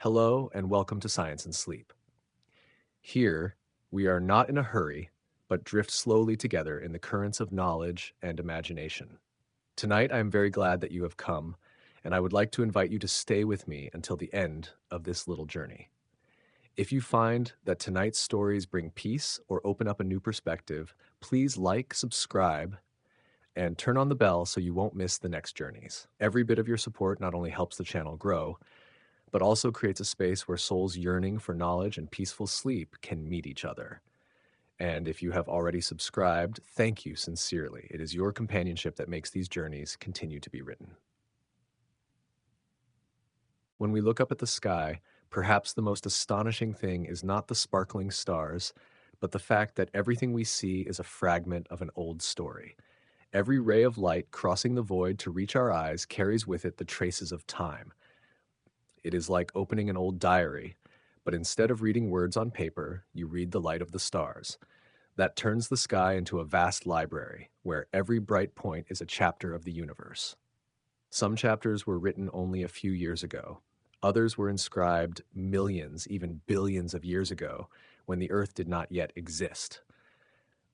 Hello and welcome to Science and Sleep. Here, we are not in a hurry, but drift slowly together in the currents of knowledge and imagination. Tonight, I am very glad that you have come, and I would like to invite you to stay with me until the end of this little journey. If you find that tonight's stories bring peace or open up a new perspective, please like, subscribe, and turn on the bell so you won't miss the next journeys. Every bit of your support not only helps the channel grow, but also creates a space where souls yearning for knowledge and peaceful sleep can meet each other. And if you have already subscribed, thank you sincerely. It is your companionship that makes these journeys continue to be written. When we look up at the sky, perhaps the most astonishing thing is not the sparkling stars, but the fact that everything we see is a fragment of an old story. Every ray of light crossing the void to reach our eyes carries with it the traces of time. It is like opening an old diary, but instead of reading words on paper, you read the light of the stars. That turns the sky into a vast library, where every bright point is a chapter of the universe. Some chapters were written only a few years ago. Others were inscribed millions, even billions of years ago, when the Earth did not yet exist.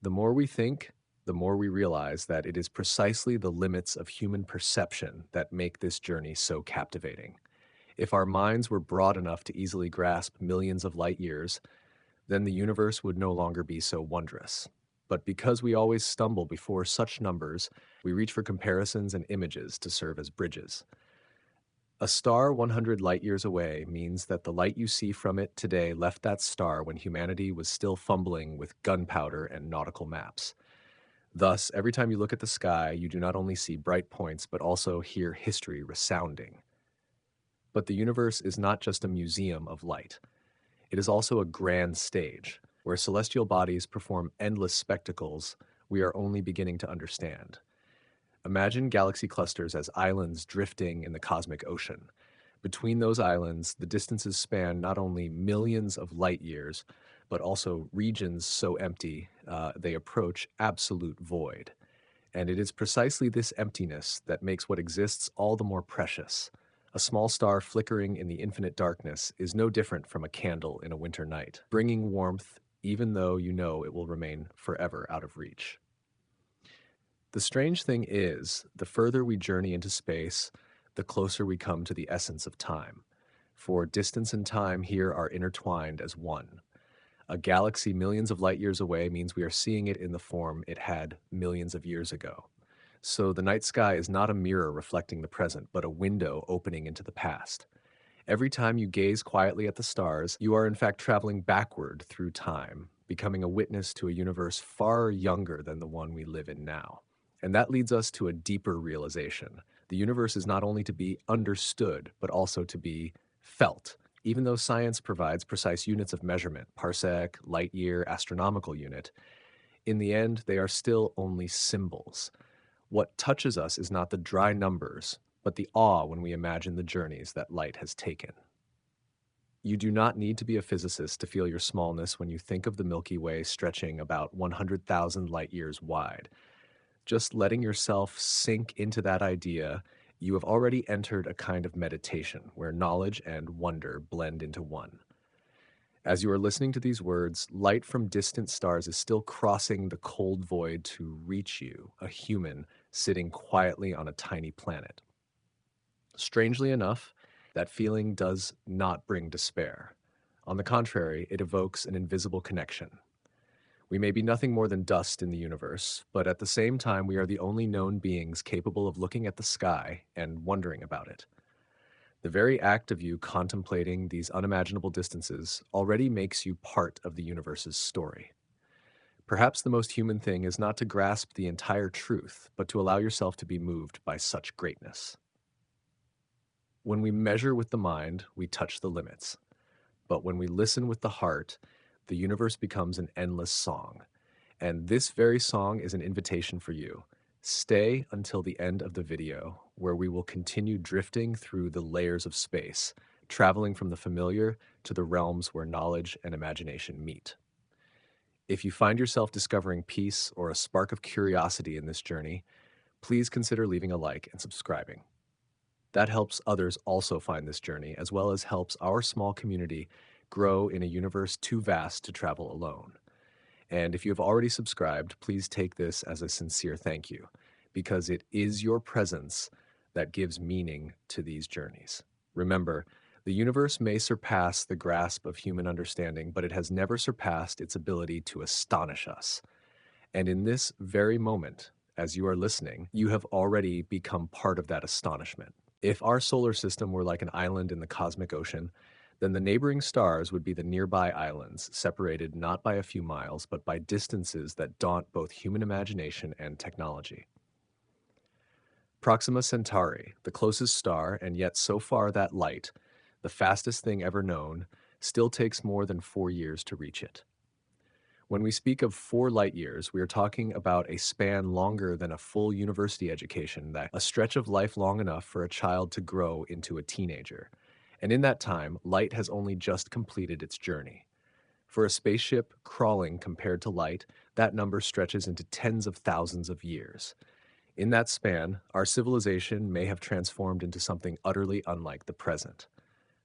The more we think, the more we realize that it is precisely the limits of human perception that make this journey so captivating. If our minds were broad enough to easily grasp millions of light years, then the universe would no longer be so wondrous. But because we always stumble before such numbers, we reach for comparisons and images to serve as bridges. A star 100 light years away means that the light you see from it today left that star when humanity was still fumbling with gunpowder and nautical maps. Thus, every time you look at the sky, you do not only see bright points, but also hear history resounding. But the universe is not just a museum of light. It is also a grand stage, where celestial bodies perform endless spectacles we are only beginning to understand. Imagine galaxy clusters as islands drifting in the cosmic ocean. Between those islands, the distances span not only millions of light years, but also regions so empty they approach absolute void. And it is precisely this emptiness that makes what exists all the more precious. A small star flickering in the infinite darkness is no different from a candle in a winter night, bringing warmth even though you know it will remain forever out of reach. The strange thing is, the further we journey into space, the closer we come to the essence of time. For distance and time here are intertwined as one. A galaxy millions of light years away means we are seeing it in the form it had millions of years ago. So the night sky is not a mirror reflecting the present, but a window opening into the past. Every time you gaze quietly at the stars, you are in fact traveling backward through time, becoming a witness to a universe far younger than the one we live in now. And that leads us to a deeper realization. The universe is not only to be understood, but also to be felt. Even though science provides precise units of measurement, parsec, light year, astronomical unit, in the end, they are still only symbols. What touches us is not the dry numbers, but the awe when we imagine the journeys that light has taken. You do not need to be a physicist to feel your smallness when you think of the Milky Way stretching about 100,000 light years wide. Just letting yourself sink into that idea, you have already entered a kind of meditation where knowledge and wonder blend into one. As you are listening to these words, light from distant stars is still crossing the cold void to reach you, a human sitting quietly on a tiny planet. Strangely enough, that feeling does not bring despair. On the contrary, it evokes an invisible connection. We may be nothing more than dust in the universe, but at the same time, we are the only known beings capable of looking at the sky and wondering about it. The very act of you contemplating these unimaginable distances already makes you part of the universe's story. Perhaps the most human thing is not to grasp the entire truth, but to allow yourself to be moved by such greatness. When we measure with the mind, we touch the limits. But when we listen with the heart, the universe becomes an endless song. And this very song is an invitation for you. Stay until the end of the video, where we will continue drifting through the layers of space, traveling from the familiar to the realms where knowledge and imagination meet. If you find yourself discovering peace or a spark of curiosity in this journey, please consider leaving a like and subscribing. That helps others also find this journey, as well as helps our small community grow in a universe too vast to travel alone. And if you have already subscribed, please take this as a sincere thank you, because it is your presence that gives meaning to these journeys. Remember, the universe may surpass the grasp of human understanding, but it has never surpassed its ability to astonish us. And in this very moment, as you are listening, you have already become part of that astonishment. If our solar system were like an island in the cosmic ocean, then the neighboring stars would be the nearby islands, separated not by a few miles, but by distances that daunt both human imagination and technology. Proxima Centauri, the closest star, and yet so far that light, the fastest thing ever known, still takes more than 4 years to reach it. When we speak of 4 light years, we are talking about a span longer than a full university education, that a stretch of life long enough for a child to grow into a teenager. And in that time, light has only just completed its journey. For a spaceship crawling compared to light, that number stretches into tens of thousands of years. In that span, our civilization may have transformed into something utterly unlike the present.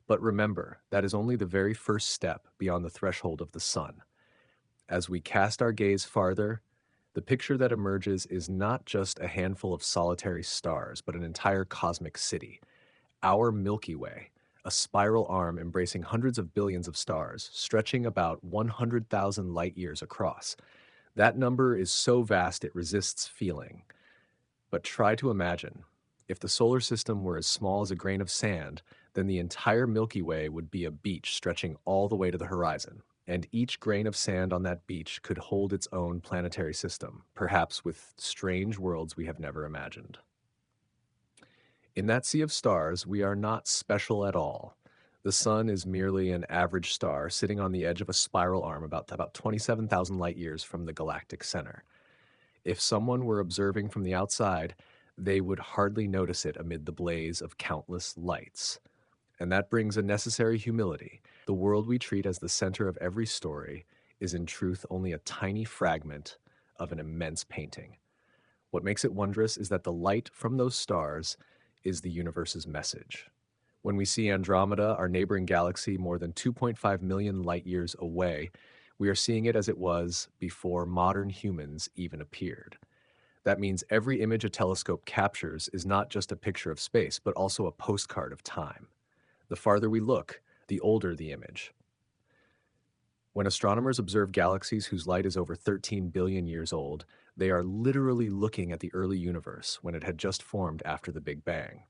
But remember, that is only the very first step beyond the threshold of the sun. As we cast our gaze farther, the picture that emerges is not just a handful of solitary stars, but an entire cosmic city. Our Milky Way, a spiral arm embracing hundreds of billions of stars, stretching about 100,000 light years across. That number is so vast it resists feeling. But try to imagine, if the solar system were as small as a grain of sand, then the entire Milky Way would be a beach stretching all the way to the horizon. And each grain of sand on that beach could hold its own planetary system, perhaps with strange worlds we have never imagined. In that sea of stars, we are not special at all. The sun is merely an average star sitting on the edge of a spiral arm about 27,000 light years from the galactic center. If someone were observing from the outside, they would hardly notice it amid the blaze of countless lights. And that brings a necessary humility. The world we treat as the center of every story is in truth only a tiny fragment of an immense painting. What makes it wondrous is that the light from those stars is the universe's message. When we see Andromeda, our neighboring galaxy more than 2.5 million light years away, we are seeing it as it was before modern humans even appeared. That means every image a telescope captures is not just a picture of space, but also a postcard of time. The farther we look, the older the image. When astronomers observe galaxies whose light is over 13 billion years old, they are literally looking at the early universe when it had just formed after the Big Bang.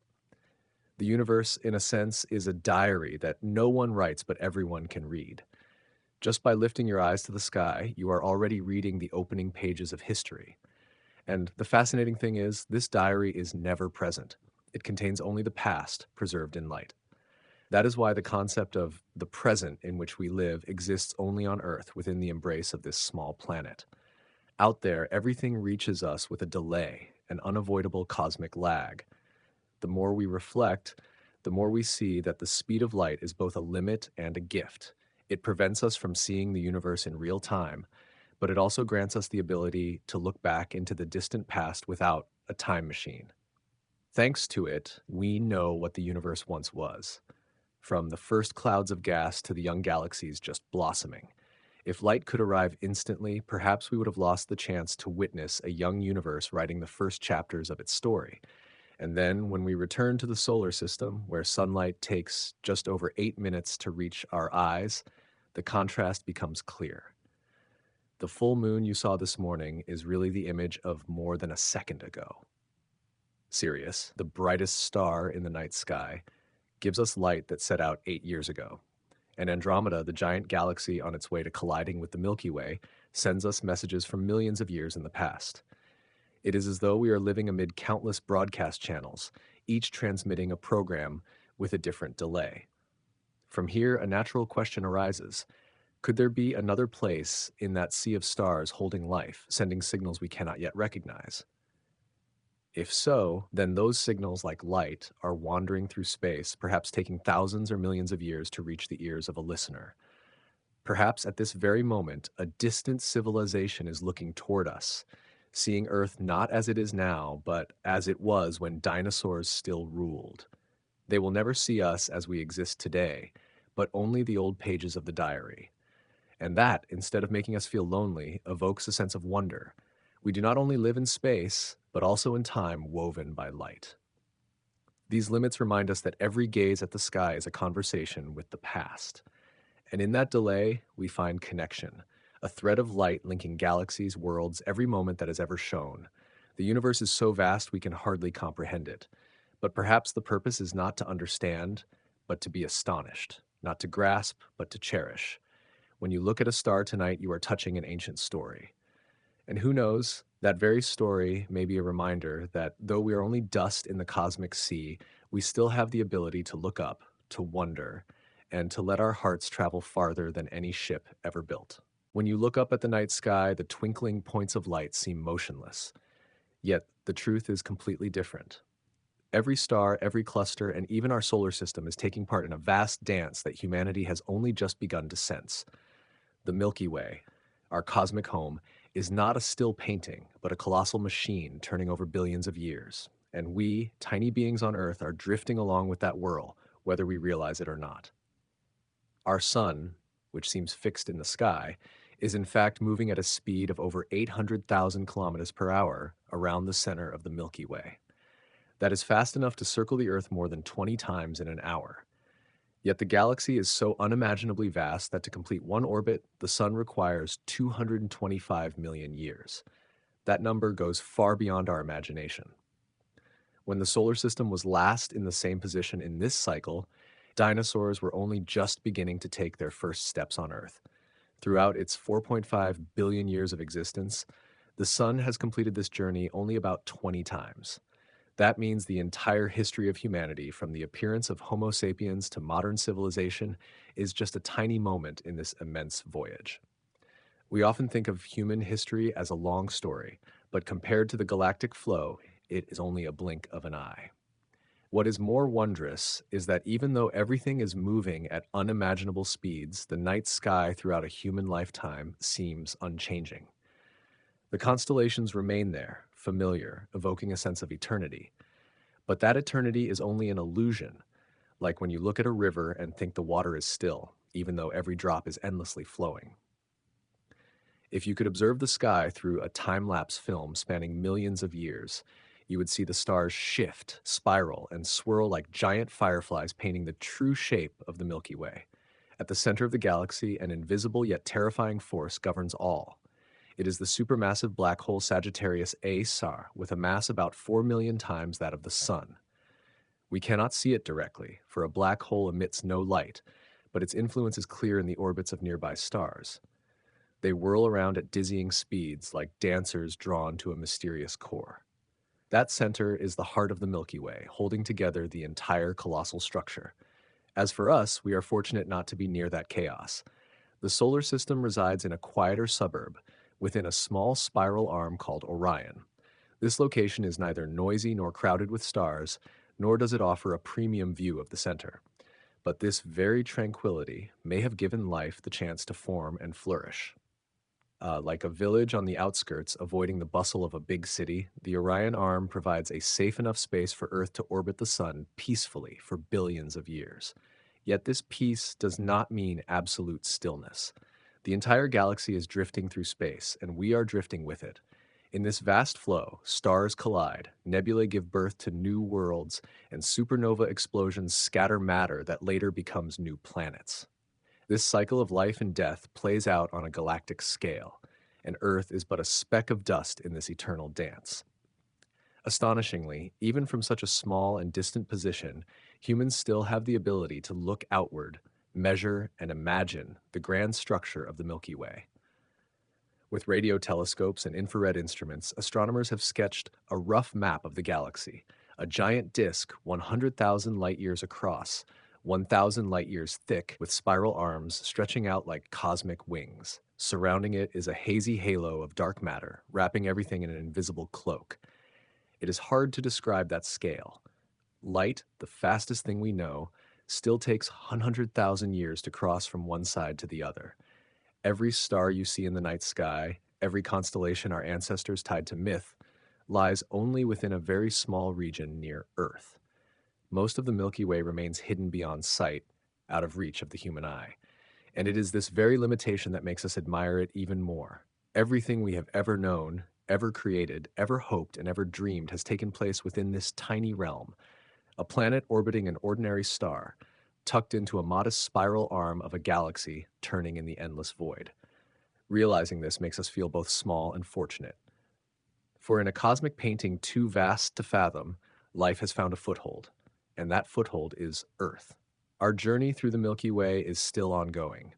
The universe, in a sense, is a diary that no one writes but everyone can read. Just by lifting your eyes to the sky, you are already reading the opening pages of history. And the fascinating thing is, this diary is never present. It contains only the past, preserved in light. That is why the concept of the present in which we live exists only on Earth within the embrace of this small planet. Out there, everything reaches us with a delay, an unavoidable cosmic lag. The more we reflect, the more we see that the speed of light is both a limit and a gift. It prevents us from seeing the universe in real time, but it also grants us the ability to look back into the distant past without a time machine. Thanks to it, we know what the universe once was, from the first clouds of gas to the young galaxies just blossoming. If light could arrive instantly, perhaps we would have lost the chance to witness a young universe writing the first chapters of its story. And then, when we return to the solar system, where sunlight takes just over 8 minutes to reach our eyes, the contrast becomes clear. The full moon you saw this morning is really the image of more than a second ago. Sirius, the brightest star in the night sky, gives us light that set out 8 years ago. And Andromeda, the giant galaxy on its way to colliding with the Milky Way, sends us messages from millions of years in the past. It is as though we are living amid countless broadcast channels, each transmitting a program with a different delay. From here, a natural question arises. Could there be another place in that sea of stars holding life, sending signals we cannot yet recognize? If so, then those signals, like light, are wandering through space, perhaps taking thousands or millions of years to reach the ears of a listener. Perhaps at this very moment, a distant civilization is looking toward us, seeing Earth not as it is now, but as it was when dinosaurs still ruled. They will never see us as we exist today, but only the old pages of the diary. And that, instead of making us feel lonely, evokes a sense of wonder. We do not only live in space, but also in time woven by light. These limits remind us that every gaze at the sky is a conversation with the past. And in that delay, we find connection, a thread of light linking galaxies, worlds, every moment that has ever shown. The universe is so vast we can hardly comprehend it. But perhaps the purpose is not to understand, but to be astonished, not to grasp, but to cherish. When you look at a star tonight, you are touching an ancient story. And who knows, that very story may be a reminder that though we are only dust in the cosmic sea, we still have the ability to look up, to wonder, and to let our hearts travel farther than any ship ever built. When you look up at the night sky, the twinkling points of light seem motionless. Yet the truth is completely different. Every star, every cluster, and even our solar system is taking part in a vast dance that humanity has only just begun to sense. The Milky Way, our cosmic home, is not a still painting, but a colossal machine turning over billions of years. And we, tiny beings on Earth, are drifting along with that whirl, whether we realize it or not. Our sun, which seems fixed in the sky, is in fact moving at a speed of over 800,000 kilometers per hour around the center of the Milky Way. That is fast enough to circle the Earth more than 20 times in an hour. Yet the galaxy is so unimaginably vast that to complete one orbit, the sun requires 225 million years. That number goes far beyond our imagination. When the solar system was last in the same position in this cycle, dinosaurs were only just beginning to take their first steps on Earth. Throughout its 4.5 billion years of existence, the sun has completed this journey only about 20 times. That means the entire history of humanity, from the appearance of Homo sapiens to modern civilization, is just a tiny moment in this immense voyage. We often think of human history as a long story, but compared to the galactic flow, it is only a blink of an eye. What is more wondrous is that even though everything is moving at unimaginable speeds, the night sky throughout a human lifetime seems unchanging. The constellations remain there, familiar, evoking a sense of eternity. But that eternity is only an illusion, like when you look at a river and think the water is still, even though every drop is endlessly flowing. If you could observe the sky through a time-lapse film spanning millions of years, you would see the stars shift, spiral, and swirl like giant fireflies, painting the true shape of the Milky Way. At the center of the galaxy, an invisible yet terrifying force governs all. It is the supermassive black hole Sagittarius A SAR, with a mass about 4 million times that of the Sun. We cannot see it directly, for a black hole emits no light, but its influence is clear in the orbits of nearby stars. They whirl around at dizzying speeds, like dancers drawn to a mysterious core. That center is the heart of the Milky Way, holding together the entire colossal structure. As for us, we are fortunate not to be near that chaos. The solar system resides in a quieter suburb, within a small spiral arm called Orion. This location is neither noisy nor crowded with stars, nor does it offer a premium view of the center. But this very tranquility may have given life the chance to form and flourish. Like a village on the outskirts, avoiding the bustle of a big city, the Orion Arm provides a safe enough space for Earth to orbit the Sun peacefully for billions of years. Yet this peace does not mean absolute stillness. The entire galaxy is drifting through space, and we are drifting with it. In this vast flow, stars collide, nebulae give birth to new worlds, and supernova explosions scatter matter that later becomes new planets. This cycle of life and death plays out on a galactic scale, and Earth is but a speck of dust in this eternal dance. Astonishingly, even from such a small and distant position, humans still have the ability to look outward, measure, and imagine the grand structure of the Milky Way. With radio telescopes and infrared instruments, astronomers have sketched a rough map of the galaxy, a giant disk 100,000 light-years across, 1,000 light-years thick, with spiral arms stretching out like cosmic wings. Surrounding it is a hazy halo of dark matter, wrapping everything in an invisible cloak. It is hard to describe that scale. Light, the fastest thing we know, still takes 100,000 years to cross from one side to the other. Every star you see in the night sky, every constellation our ancestors tied to myth, lies only within a very small region near Earth. most of the Milky Way remains hidden beyond sight, out of reach of the human eye. And it is this very limitation that makes us admire it even more. Everything we have ever known, ever created, ever hoped, and ever dreamed has taken place within this tiny realm, a planet orbiting an ordinary star, tucked into a modest spiral arm of a galaxy turning in the endless void. Realizing this makes us feel both small and fortunate. For in a cosmic painting too vast to fathom, life has found a foothold, and that foothold is Earth. Our journey through the Milky Way is still ongoing.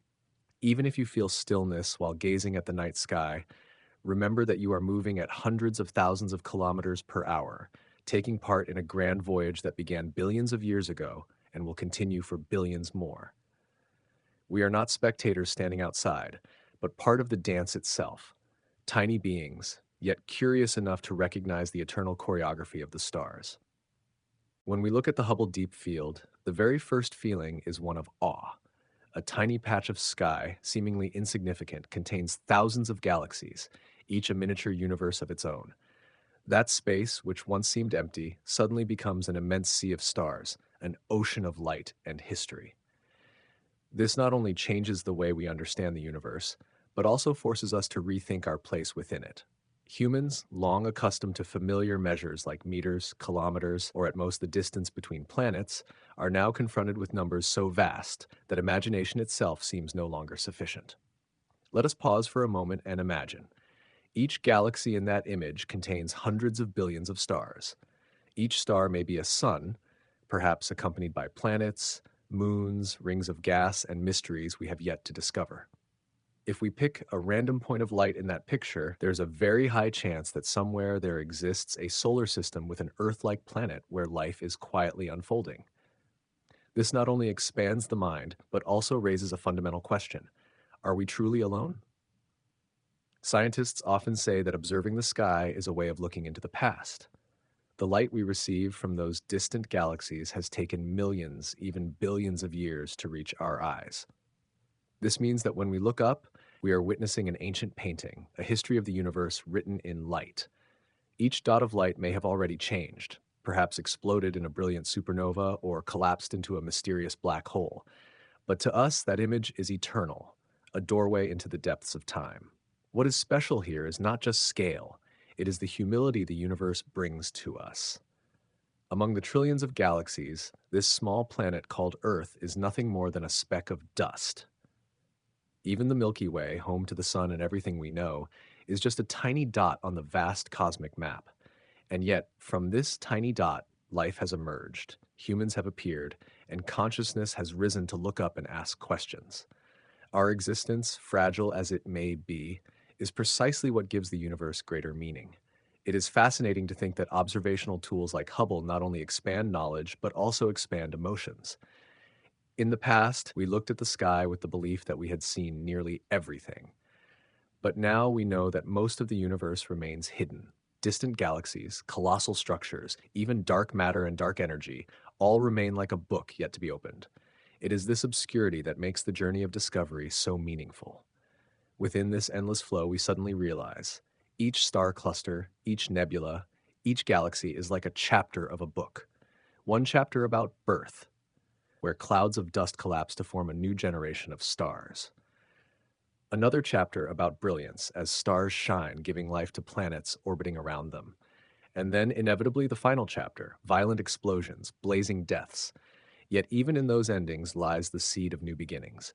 Even if you feel stillness while gazing at the night sky, remember that you are moving at hundreds of thousands of kilometers per hour, taking part in a grand voyage that began billions of years ago and will continue for billions more. We are not spectators standing outside, but part of the dance itself, tiny beings, yet curious enough to recognize the eternal choreography of the stars. When we look at the Hubble Deep Field, the very first feeling is one of awe. A tiny patch of sky, seemingly insignificant, contains thousands of galaxies, each a miniature universe of its own. That space, which once seemed empty, suddenly becomes an immense sea of stars, an ocean of light and history. This not only changes the way we understand the universe, but also forces us to rethink our place within it. Humans, long accustomed to familiar measures like meters, kilometers, or at most the distance between planets, are now confronted with numbers so vast that imagination itself seems no longer sufficient. Let us pause for a moment and imagine. Each galaxy in that image contains hundreds of billions of stars. Each star may be a sun, perhaps accompanied by planets, moons, rings of gas, and mysteries we have yet to discover. If we pick a random point of light in that picture, there's a very high chance that somewhere there exists a solar system with an Earth-like planet where life is quietly unfolding. This not only expands the mind, but also raises a fundamental question. Are we truly alone? Scientists often say that observing the sky is a way of looking into the past. The light we receive from those distant galaxies has taken millions, even billions of years to reach our eyes. This means that when we look up, we are witnessing an ancient painting, a history of the universe written in light. Each dot of light may have already changed, perhaps exploded in a brilliant supernova or collapsed into a mysterious black hole. But to us, that image is eternal, a doorway into the depths of time. What is special here is not just scale, it is the humility the universe brings to us. Among the trillions of galaxies, this small planet called Earth is nothing more than a speck of dust. Even the Milky Way, home to the sun and everything we know, is just a tiny dot on the vast cosmic map. And yet, from this tiny dot, life has emerged, humans have appeared, and consciousness has risen to look up and ask questions. Our existence, fragile as it may be, is precisely what gives the universe greater meaning. It is fascinating to think that observational tools like Hubble not only expand knowledge, but also expand emotions. In the past, we looked at the sky with the belief that we had seen nearly everything. But now we know that most of the universe remains hidden. Distant galaxies, colossal structures, even dark matter and dark energy all remain like a book yet to be opened. It is this obscurity that makes the journey of discovery so meaningful. Within this endless flow, we suddenly realize each star cluster, each nebula, each galaxy is like a chapter of a book. One chapter about birth, where clouds of dust collapse to form a new generation of stars. Another chapter about brilliance as stars shine, giving life to planets orbiting around them. And then, inevitably, the final chapter, violent explosions, blazing deaths. Yet even in those endings lies the seed of new beginnings.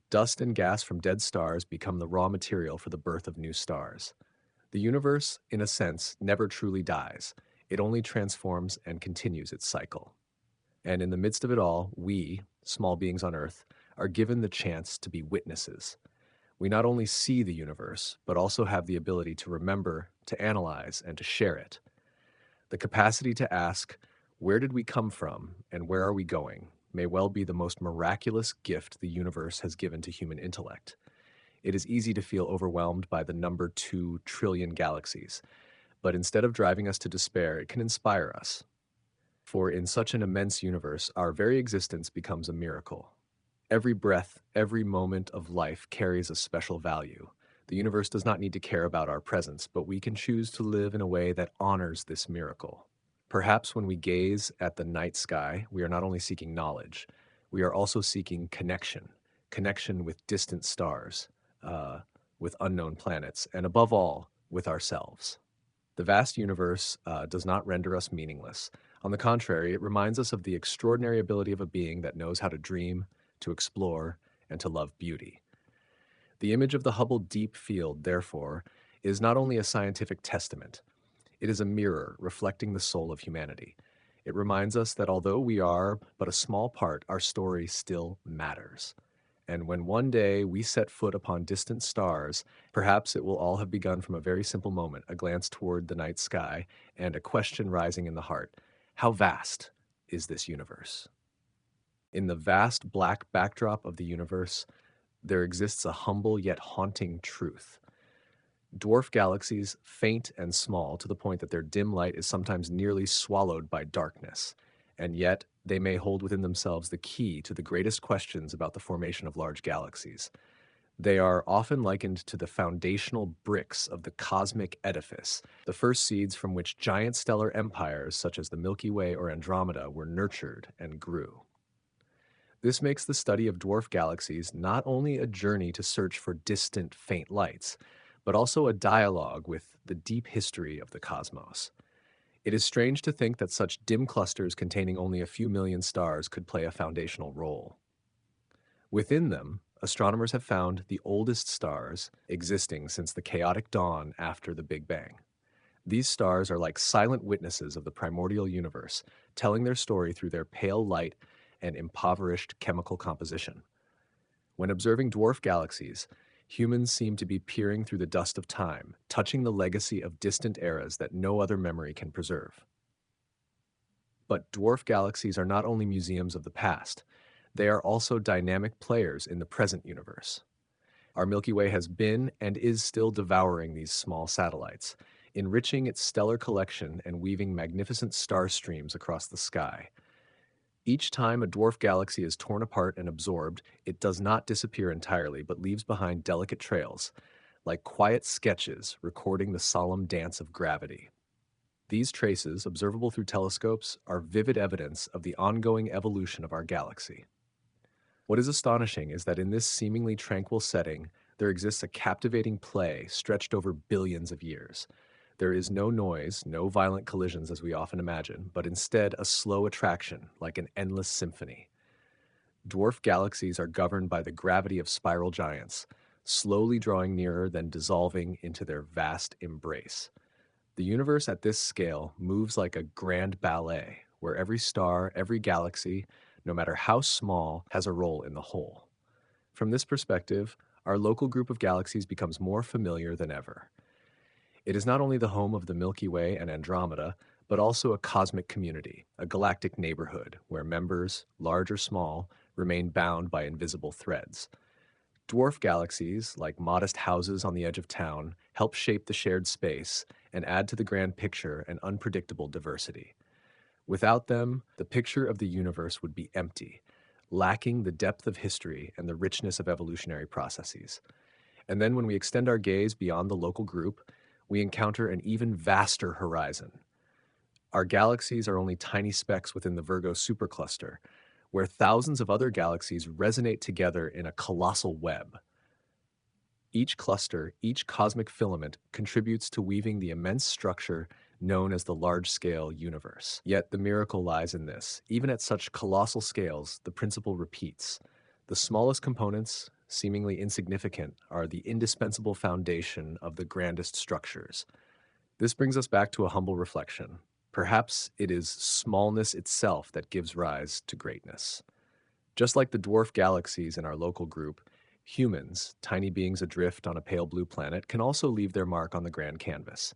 Dust and gas from dead stars become the raw material for the birth of new stars. The universe, in a sense, never truly dies. It only transforms and continues its cycle. And in the midst of it all, we, small beings on Earth, are given the chance to be witnesses. We not only see the universe, but also have the ability to remember, to analyze, and to share it. The capacity to ask, where did we come from and where are we going, may well be the most miraculous gift the universe has given to human intellect. It is easy to feel overwhelmed by the number 2 trillion galaxies, but instead of driving us to despair, it can inspire us. For in such an immense universe, our very existence becomes a miracle. Every breath, every moment of life carries a special value. The universe does not need to care about our presence, but we can choose to live in a way that honors this miracle. Perhaps when we gaze at the night sky, we are not only seeking knowledge, we are also seeking connection, connection with distant stars, uh, with unknown planets, and above all, with ourselves. The vast universe does not render us meaningless. On the contrary, it reminds us of the extraordinary ability of a being that knows how to dream, to explore, and to love beauty. The image of the Hubble Deep Field, therefore, is not only a scientific testament, it is a mirror reflecting the soul of humanity. It reminds us that although we are but a small part, our story still matters. And when one day we set foot upon distant stars, perhaps it will all have begun from a very simple moment, a glance toward the night sky, and a question rising in the heart. How vast is this universe? In the vast black backdrop of the universe, there exists a humble yet haunting truth. Dwarf galaxies, faint and small to the point that their dim light is sometimes nearly swallowed by darkness, and yet they may hold within themselves the key to the greatest questions about the formation of large galaxies. They are often likened to the foundational bricks of the cosmic edifice, the first seeds from which giant stellar empires such as the Milky Way or Andromeda were nurtured and grew. This makes the study of dwarf galaxies not only a journey to search for distant, faint lights, but also a dialogue with the deep history of the cosmos. It is strange to think that such dim clusters containing only a few million stars could play a foundational role. Within them, astronomers have found the oldest stars existing since the chaotic dawn after the Big Bang. These stars are like silent witnesses of the primordial universe, telling their story through their pale light and impoverished chemical composition. When observing dwarf galaxies, humans seem to be peering through the dust of time, touching the legacy of distant eras that no other memory can preserve. But dwarf galaxies are not only museums of the past, they are also dynamic players in the present universe. Our Milky Way has been and is still devouring these small satellites, enriching its stellar collection and weaving magnificent star streams across the sky. Each time a dwarf galaxy is torn apart and absorbed, it does not disappear entirely, but leaves behind delicate trails, like quiet sketches recording the solemn dance of gravity. These traces, observable through telescopes, are vivid evidence of the ongoing evolution of our galaxy. What is astonishing is that in this seemingly tranquil setting, there exists a captivating play stretched over billions of years. There is no noise, no violent collisions as we often imagine, but instead a slow attraction, like an endless symphony. Dwarf galaxies are governed by the gravity of spiral giants, slowly drawing nearer then dissolving into their vast embrace. The universe at this scale moves like a grand ballet, where every star, every galaxy, no matter how small, has a role in the whole. From this perspective, our local group of galaxies becomes more familiar than ever. It is not only the home of the Milky Way and Andromeda, but also a cosmic community, a galactic neighborhood where members, large or small, remain bound by invisible threads. Dwarf galaxies, like modest houses on the edge of town, help shape the shared space and add to the grand picture an unpredictable diversity. Without them, the picture of the universe would be empty, lacking the depth of history and the richness of evolutionary processes. And then when we extend our gaze beyond the local group, we encounter an even vaster horizon. Our galaxies are only tiny specks within the Virgo supercluster, where thousands of other galaxies resonate together in a colossal web. Each cluster, each cosmic filament contributes to weaving the immense structure known as the large-scale universe. Yet the miracle lies in this. Even at such colossal scales, the principle repeats. The smallest components, seemingly insignificant, are the indispensable foundation of the grandest structures. This brings us back to a humble reflection. Perhaps it is smallness itself that gives rise to greatness. Just like the dwarf galaxies in our local group, humans, tiny beings adrift on a pale blue planet, can also leave their mark on the grand canvas.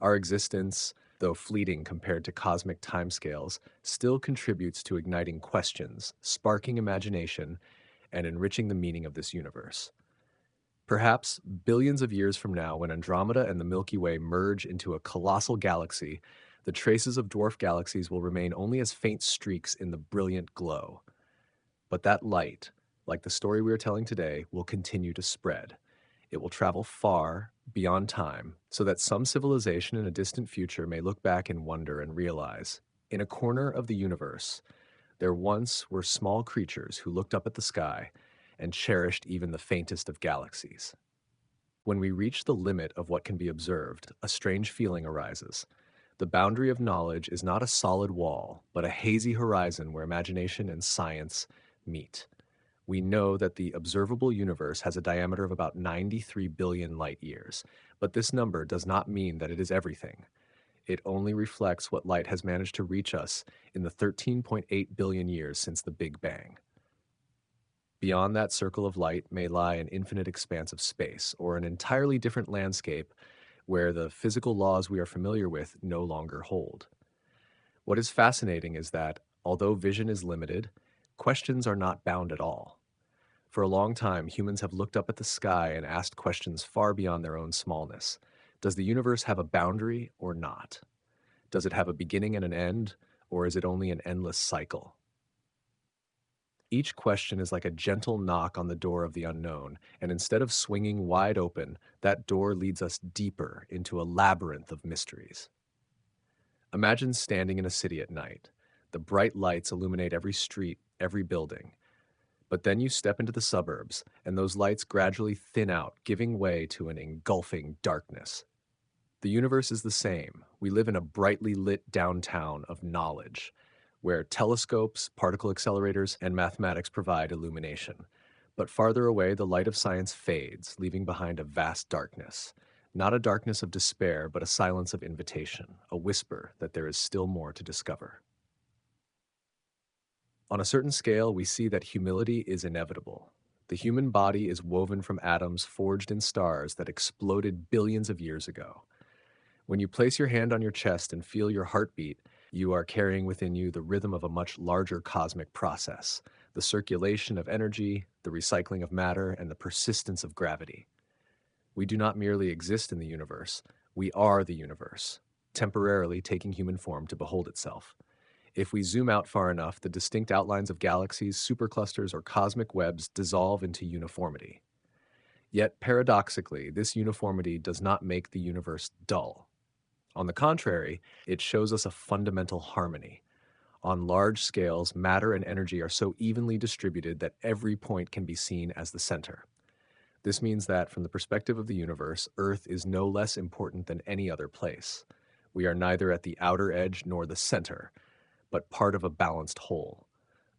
Our existence, though fleeting compared to cosmic timescales, still contributes to igniting questions, sparking imagination, and enriching the meaning of this universe. Perhaps billions of years from now, when Andromeda and the Milky Way merge into a colossal galaxy, the traces of dwarf galaxies will remain only as faint streaks in the brilliant glow. But that light, like the story we are telling today, will continue to spread. It will travel far beyond time so that some civilization in a distant future may look back in wonder and realize, in a corner of the universe, there once were small creatures who looked up at the sky and cherished even the faintest of galaxies. When we reach the limit of what can be observed, a strange feeling arises. The boundary of knowledge is not a solid wall, but a hazy horizon where imagination and science meet. We know that the observable universe has a diameter of about 93 billion light years, but this number does not mean that it is everything. It only reflects what light has managed to reach us in the 13.8 billion years since the Big Bang. Beyond that circle of light may lie an infinite expanse of space, or an entirely different landscape where the physical laws we are familiar with no longer hold. What is fascinating is that, although vision is limited, questions are not bound at all. For a long time, humans have looked up at the sky and asked questions far beyond their own smallness. Does the universe have a boundary or not? Does it have a beginning and an end, or is it only an endless cycle? Each question is like a gentle knock on the door of the unknown, and instead of swinging wide open, that door leads us deeper into a labyrinth of mysteries. Imagine standing in a city at night. The bright lights illuminate every street, every building. But then you step into the suburbs, and those lights gradually thin out, giving way to an engulfing darkness. The universe is the same. We live in a brightly lit downtown of knowledge, where telescopes, particle accelerators, and mathematics provide illumination. But farther away, the light of science fades, leaving behind a vast darkness. Not a darkness of despair, but a silence of invitation, a whisper that there is still more to discover. On a certain scale, we see that humility is inevitable. The human body is woven from atoms forged in stars that exploded billions of years ago. When you place your hand on your chest and feel your heartbeat, you are carrying within you the rhythm of a much larger cosmic process, the circulation of energy, the recycling of matter, and the persistence of gravity. We do not merely exist in the universe, we are the universe, temporarily taking human form to behold itself. If we zoom out far enough, the distinct outlines of galaxies, superclusters, or cosmic webs dissolve into uniformity. Yet, paradoxically, this uniformity does not make the universe dull. On the contrary, it shows us a fundamental harmony. On large scales, matter and energy are so evenly distributed that every point can be seen as the center. This means that, from the perspective of the universe, Earth is no less important than any other place. We are neither at the outer edge nor the center, but part of a balanced whole.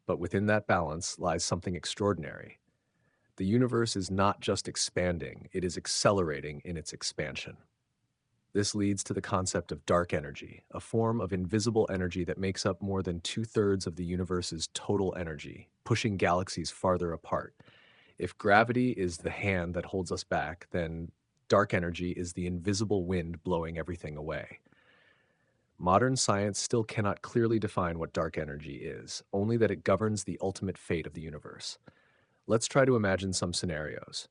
But within that balance lies something extraordinary. The universe is not just expanding, it is accelerating in its expansion. This leads to the concept of dark energy, a form of invisible energy that makes up more than two-thirds of the universe's total energy, pushing galaxies farther apart. If gravity is the hand that holds us back, then dark energy is the invisible wind blowing everything away. Modern science still cannot clearly define what dark energy is, only that it governs the ultimate fate of the universe. Let's try to imagine some scenarios.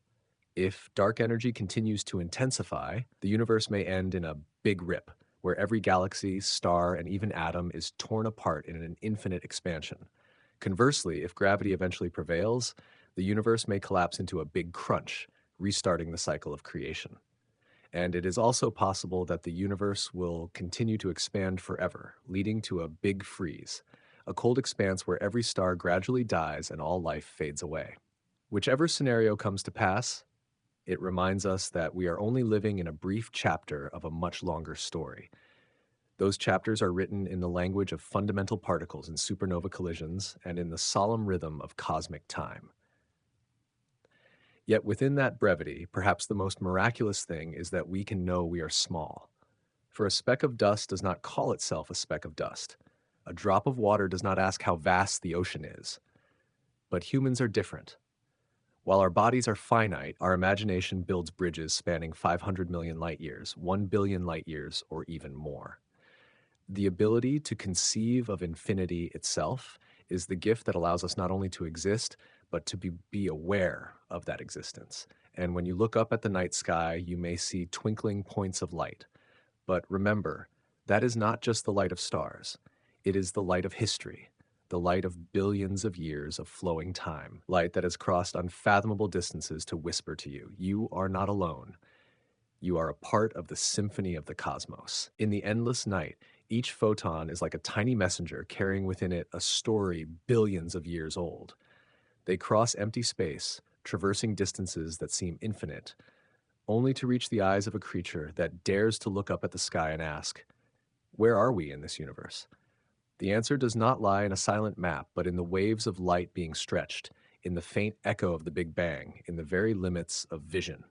If dark energy continues to intensify, the universe may end in a big rip, where every galaxy, star, and even atom is torn apart in an infinite expansion. Conversely, if gravity eventually prevails, the universe may collapse into a big crunch, restarting the cycle of creation. And it is also possible that the universe will continue to expand forever, leading to a big freeze, a cold expanse where every star gradually dies and all life fades away. Whichever scenario comes to pass, it reminds us that we are only living in a brief chapter of a much longer story. Those chapters are written in the language of fundamental particles in supernova collisions and in the solemn rhythm of cosmic time. Yet within that brevity, perhaps the most miraculous thing is that we can know we are small. For a speck of dust does not call itself a speck of dust. A drop of water does not ask how vast the ocean is. But humans are different. While our bodies are finite, our imagination builds bridges spanning 500 million light years, 1 billion light years, or even more. The ability to conceive of infinity itself is the gift that allows us not only to exist, but to be aware of that existence. And when you look up at the night sky, you may see twinkling points of light. But remember, that is not just the light of stars. It is the light of history, the light of billions of years of flowing time, light that has crossed unfathomable distances to whisper to you, you are not alone. You are a part of the symphony of the cosmos. In the endless night, each photon is like a tiny messenger carrying within it a story billions of years old. They cross empty space, traversing distances that seem infinite, only to reach the eyes of a creature that dares to look up at the sky and ask, where are we in this universe? The answer does not lie in a silent map, but in the waves of light being stretched, in the faint echo of the Big Bang, in the very limits of vision.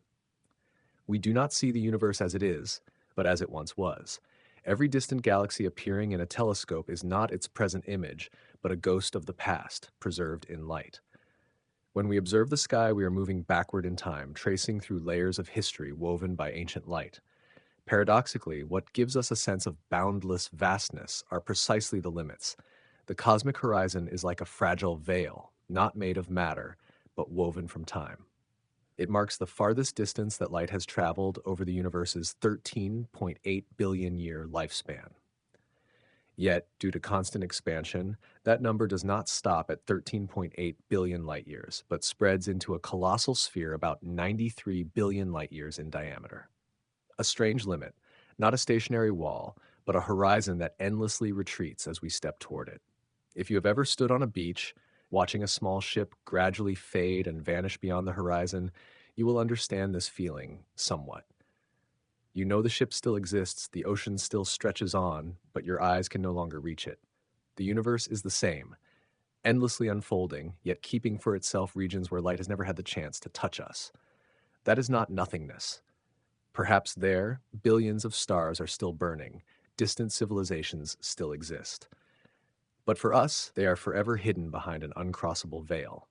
We do not see the universe as it is, but as it once was. Every distant galaxy appearing in a telescope is not its present image, but a ghost of the past, preserved in light. When we observe the sky, we are moving backward in time, tracing through layers of history woven by ancient light. Paradoxically, what gives us a sense of boundless vastness are precisely the limits. The cosmic horizon is like a fragile veil, not made of matter, but woven from time. It marks the farthest distance that light has traveled over the universe's 13.8 billion year lifespan. Yet, due to constant expansion, that number does not stop at 13.8 billion light years, but spreads into a colossal sphere about 93 billion light years in diameter. A strange limit, not a stationary wall, but a horizon that endlessly retreats as we step toward it. If you have ever stood on a beach, watching a small ship gradually fade and vanish beyond the horizon, you will understand this feeling somewhat. You know the ship still exists, the ocean still stretches on, but your eyes can no longer reach it. The universe is the same, endlessly unfolding, yet keeping for itself regions where light has never had the chance to touch us. That is not nothingness. Perhaps there, billions of stars are still burning, distant civilizations still exist. But for us, they are forever hidden behind an uncrossable veil.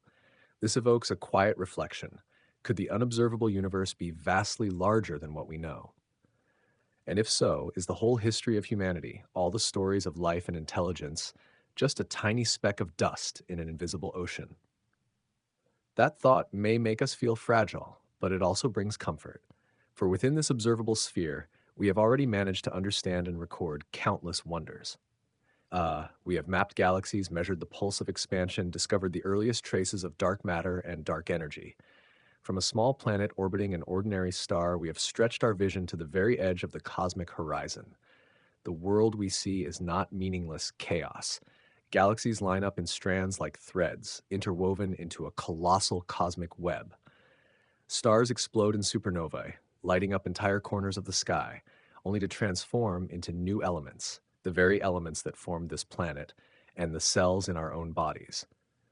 This evokes a quiet reflection. Could the unobservable universe be vastly larger than what we know? And if so, is the whole history of humanity, all the stories of life and intelligence, just a tiny speck of dust in an invisible ocean? That thought may make us feel fragile, but it also brings comfort. For within this observable sphere, we have already managed to understand and record countless wonders. We have mapped galaxies, measured the pulse of expansion, discovered the earliest traces of dark matter and dark energy. From a small planet orbiting an ordinary star, we have stretched our vision to the very edge of the cosmic horizon. The world we see is not meaningless chaos. Galaxies line up in strands like threads, interwoven into a colossal cosmic web. Stars explode in supernovae, lighting up entire corners of the sky, only to transform into new elements, the very elements that formed this planet and the cells in our own bodies.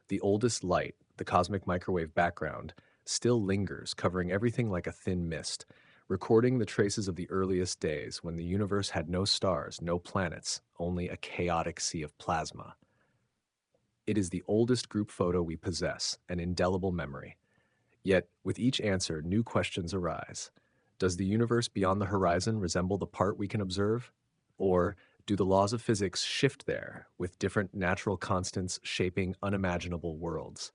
The oldest light, the cosmic microwave background, still lingers, covering everything like a thin mist, recording the traces of the earliest days when the universe had no stars, no planets, only a chaotic sea of plasma. It is the oldest group photo we possess, an indelible memory. Yet, with each answer, new questions arise. Does the universe beyond the horizon resemble the part we can observe? Or do the laws of physics shift there, with different natural constants shaping unimaginable worlds?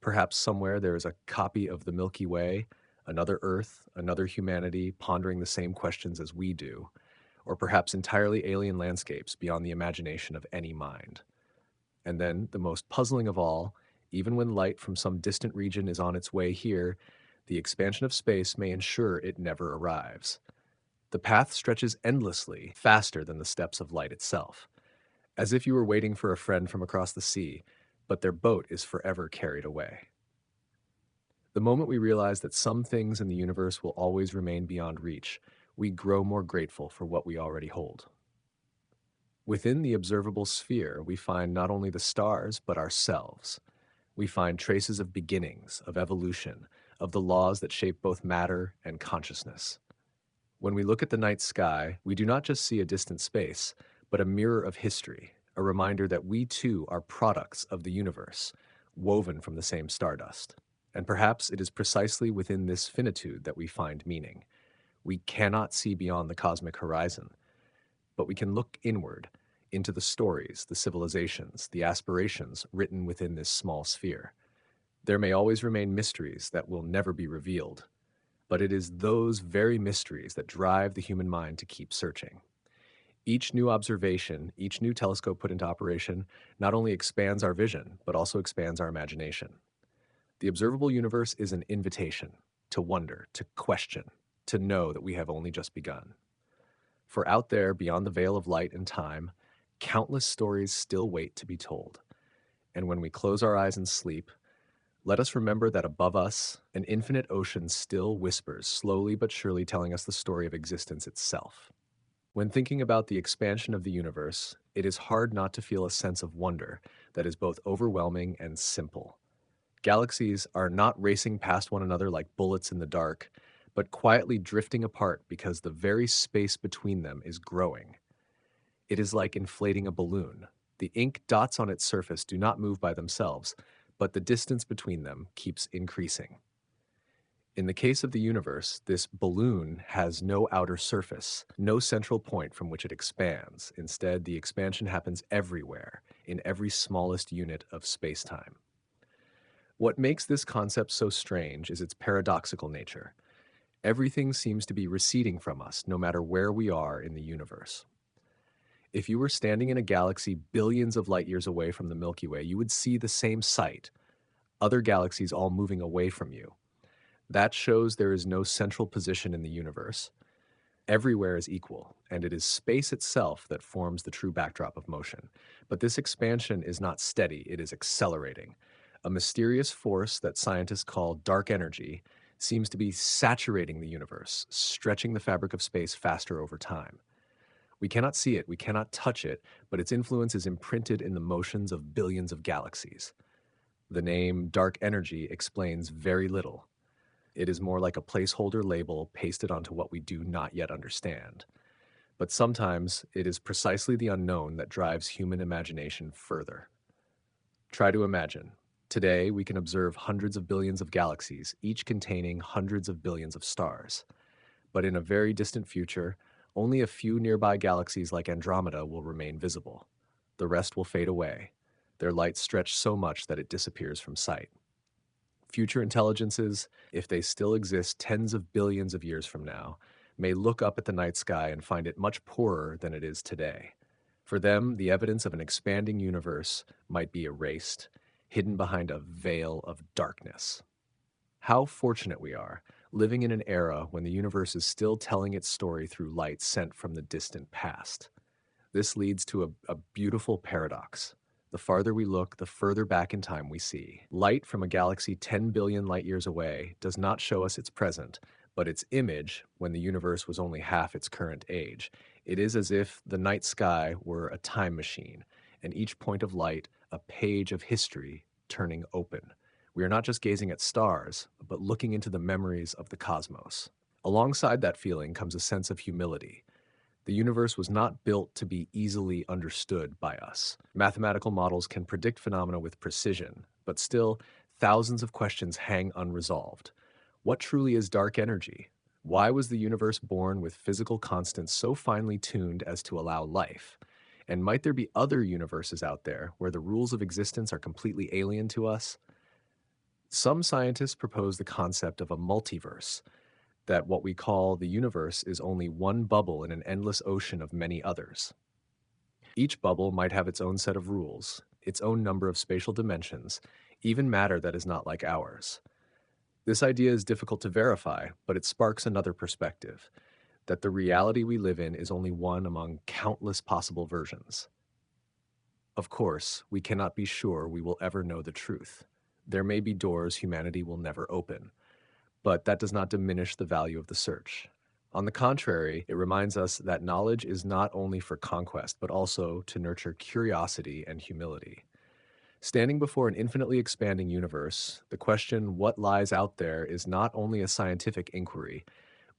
Perhaps somewhere there is a copy of the Milky Way, another Earth, another humanity pondering the same questions as we do, or perhaps entirely alien landscapes beyond the imagination of any mind. And then, the most puzzling of all, even when light from some distant region is on its way here, the expansion of space may ensure it never arrives. The path stretches endlessly, faster than the steps of light itself, as if you were waiting for a friend from across the sea, but their boat is forever carried away. The moment we realize that some things in the universe will always remain beyond reach, we grow more grateful for what we already hold. Within the observable sphere, we find not only the stars, but ourselves. We find traces of beginnings, of evolution, of the laws that shape both matter and consciousness. When we look at the night sky, we do not just see a distant space, but a mirror of history, a reminder that we too are products of the universe, woven from the same stardust. And perhaps it is precisely within this finitude that we find meaning. We cannot see beyond the cosmic horizon, but we can look inward, into the stories, the civilizations, the aspirations written within this small sphere. There may always remain mysteries that will never be revealed, but it is those very mysteries that drive the human mind to keep searching. Each new observation, each new telescope put into operation, not only expands our vision, but also expands our imagination. The observable universe is an invitation to wonder, to question, to know that we have only just begun. For out there, beyond the veil of light and time, countless stories still wait to be told. And when we close our eyes in sleep, let us remember that above us, an infinite ocean still whispers, slowly but surely telling us the story of existence itself. When thinking about the expansion of the universe, it is hard not to feel a sense of wonder that is both overwhelming and simple. Galaxies are not racing past one another like bullets in the dark, but quietly drifting apart because the very space between them is growing. It is like inflating a balloon. The ink dots on its surface do not move by themselves, but the distance between them keeps increasing. In the case of the universe, this balloon has no outer surface, no central point from which it expands. Instead, the expansion happens everywhere, in every smallest unit of spacetime. What makes this concept so strange is its paradoxical nature. Everything seems to be receding from us, no matter where we are in the universe. If you were standing in a galaxy billions of light years away from the Milky Way, you would see the same sight, other galaxies all moving away from you. That shows there is no central position in the universe. Everywhere is equal, and it is space itself that forms the true backdrop of motion. But this expansion is not steady, it is accelerating. A mysterious force that scientists call dark energy seems to be saturating the universe, stretching the fabric of space faster over time. We cannot see it, we cannot touch it, but its influence is imprinted in the motions of billions of galaxies. The name dark energy explains very little. It is more like a placeholder label pasted onto what we do not yet understand. But sometimes it is precisely the unknown that drives human imagination further. Try to imagine. Today, we can observe hundreds of billions of galaxies, each containing hundreds of billions of stars. But in a very distant future, only a few nearby galaxies like Andromeda will remain visible. The rest will fade away, their light stretched so much that it disappears from sight. Future intelligences, if they still exist tens of billions of years from now, may look up at the night sky and find it much poorer than it is today. For them, the evidence of an expanding universe might be erased, hidden behind a veil of darkness. How fortunate we are, living in an era when the universe is still telling its story through light sent from the distant past. This leads to a beautiful paradox. The farther we look, the further back in time we see. Light from a galaxy 10 billion light years away does not show us its present, but its image when the universe was only half its current age. It is as if the night sky were a time machine, and each point of light a page of history turning open. We are not just gazing at stars, but looking into the memories of the cosmos. Alongside that feeling comes a sense of humility. The universe was not built to be easily understood by us. Mathematical models can predict phenomena with precision, but still, thousands of questions hang unresolved. What truly is dark energy? Why was the universe born with physical constants so finely tuned as to allow life? And might there be other universes out there where the rules of existence are completely alien to us? Some scientists propose the concept of a multiverse, that what we call the universe is only one bubble in an endless ocean of many others. Each bubble might have its own set of rules, its own number of spatial dimensions, even matter that is not like ours. This idea is difficult to verify, but it sparks another perspective, that the reality we live in is only one among countless possible versions. Of course, we cannot be sure we will ever know the truth. There may be doors humanity will never open, but that does not diminish the value of the search. On the contrary, it reminds us that knowledge is not only for conquest, but also to nurture curiosity and humility. Standing before an infinitely expanding universe, the question, what lies out there, is not only a scientific inquiry,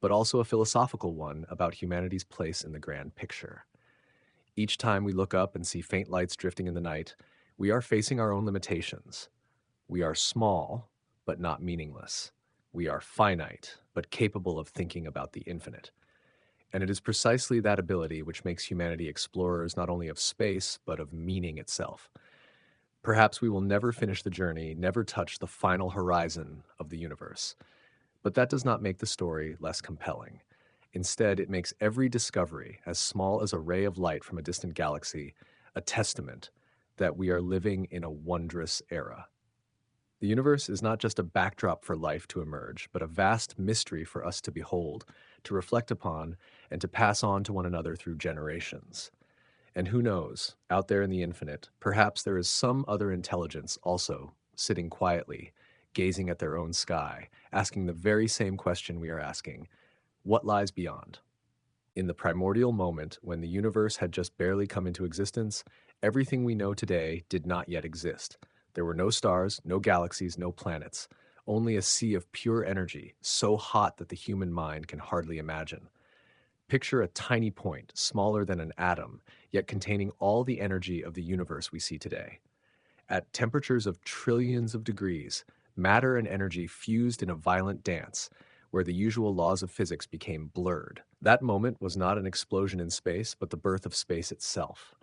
but also a philosophical one about humanity's place in the grand picture. Each time we look up and see faint lights drifting in the night, we are facing our own limitations. We are small, but not meaningless. We are finite, but capable of thinking about the infinite. And it is precisely that ability which makes humanity explorers not only of space, but of meaning itself. Perhaps we will never finish the journey, never touch the final horizon of the universe. But that does not make the story less compelling. Instead, it makes every discovery, as small as a ray of light from a distant galaxy, a testament that we are living in a wondrous era. The universe is not just a backdrop for life to emerge, but a vast mystery for us to behold, to reflect upon, and to pass on to one another through generations. And who knows, out there in the infinite, perhaps there is some other intelligence also sitting quietly, gazing at their own sky, asking the very same question we are asking: what lies beyond? In the primordial moment, when the universe had just barely come into existence, everything we know today did not yet exist. There were no stars, no galaxies, no planets, only a sea of pure energy, so hot that the human mind can hardly imagine. Picture a tiny point, smaller than an atom, yet containing all the energy of the universe we see today. At temperatures of trillions of degrees, matter and energy fused in a violent dance, where the usual laws of physics became blurred. That moment was not an explosion in space, but the birth of space itself.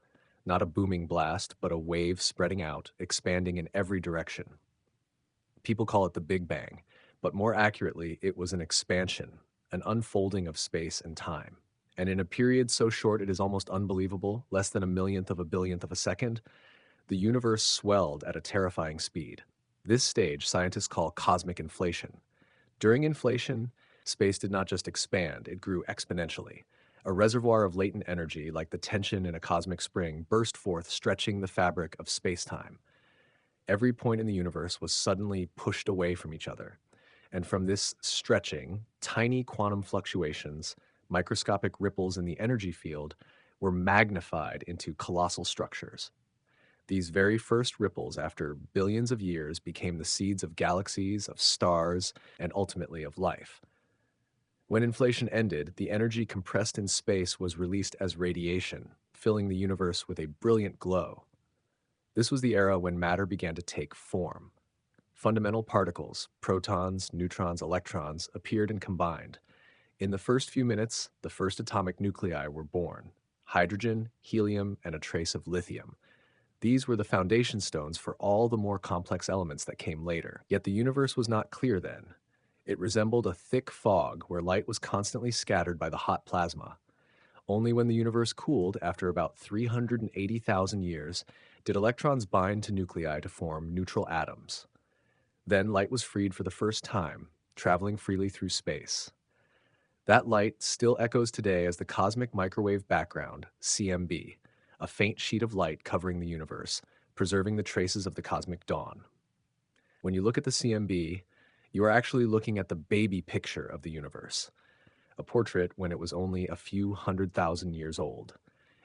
Not a booming blast, but a wave spreading out, expanding in every direction. People call it the Big Bang, but more accurately, it was an expansion, an unfolding of space and time. And in a period so short it is almost unbelievable, less than a millionth of a billionth of a second, the universe swelled at a terrifying speed. This stage scientists call cosmic inflation. During inflation, space did not just expand, it grew exponentially. A reservoir of latent energy, like the tension in a cosmic spring, burst forth, stretching the fabric of space-time. Every point in the universe was suddenly pushed away from each other. And from this stretching, tiny quantum fluctuations, microscopic ripples in the energy field, were magnified into colossal structures. These very first ripples, after billions of years, became the seeds of galaxies, of stars, and ultimately of life. When inflation ended, the energy compressed in space was released as radiation, filling the universe with a brilliant glow. This was the era when matter began to take form. Fundamental particles, protons, neutrons, electrons, appeared and combined. In the first few minutes, the first atomic nuclei were born: hydrogen, helium, and a trace of lithium. These were the foundation stones for all the more complex elements that came later. Yet the universe was not clear then. It resembled a thick fog where light was constantly scattered by the hot plasma. Only when the universe cooled, after about 380,000 years, did electrons bind to nuclei to form neutral atoms. Then light was freed for the first time, traveling freely through space. That light still echoes today as the cosmic microwave background, CMB, a faint sheet of light covering the universe, preserving the traces of the cosmic dawn. When you look at the CMB, you are actually looking at the baby picture of the universe, a portrait when it was only a few 100,000 years old.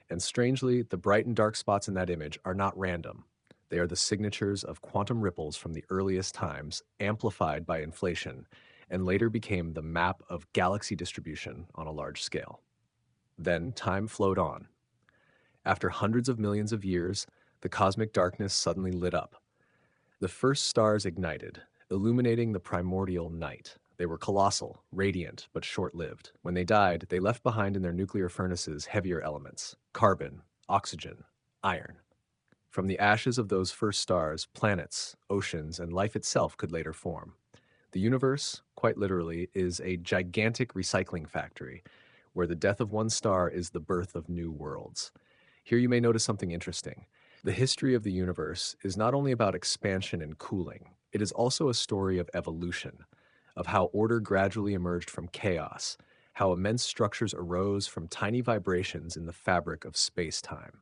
And strangely, the bright and dark spots in that image are not random. They are the signatures of quantum ripples from the earliest times, amplified by inflation, and later became the map of galaxy distribution on a large scale. Then time flowed on. After hundreds of millions of years, the cosmic darkness suddenly lit up. The first stars ignited, illuminating the primordial night. They were colossal, radiant, but short-lived. When they died, they left behind in their nuclear furnaces heavier elements: carbon, oxygen, iron. From the ashes of those first stars, planets, oceans, and life itself could later form. The universe, quite literally, is a gigantic recycling factory, where the death of one star is the birth of new worlds. Here you may notice something interesting. The history of the universe is not only about expansion and cooling, it is also a story of evolution, of how order gradually emerged from chaos, how immense structures arose from tiny vibrations in the fabric of space-time.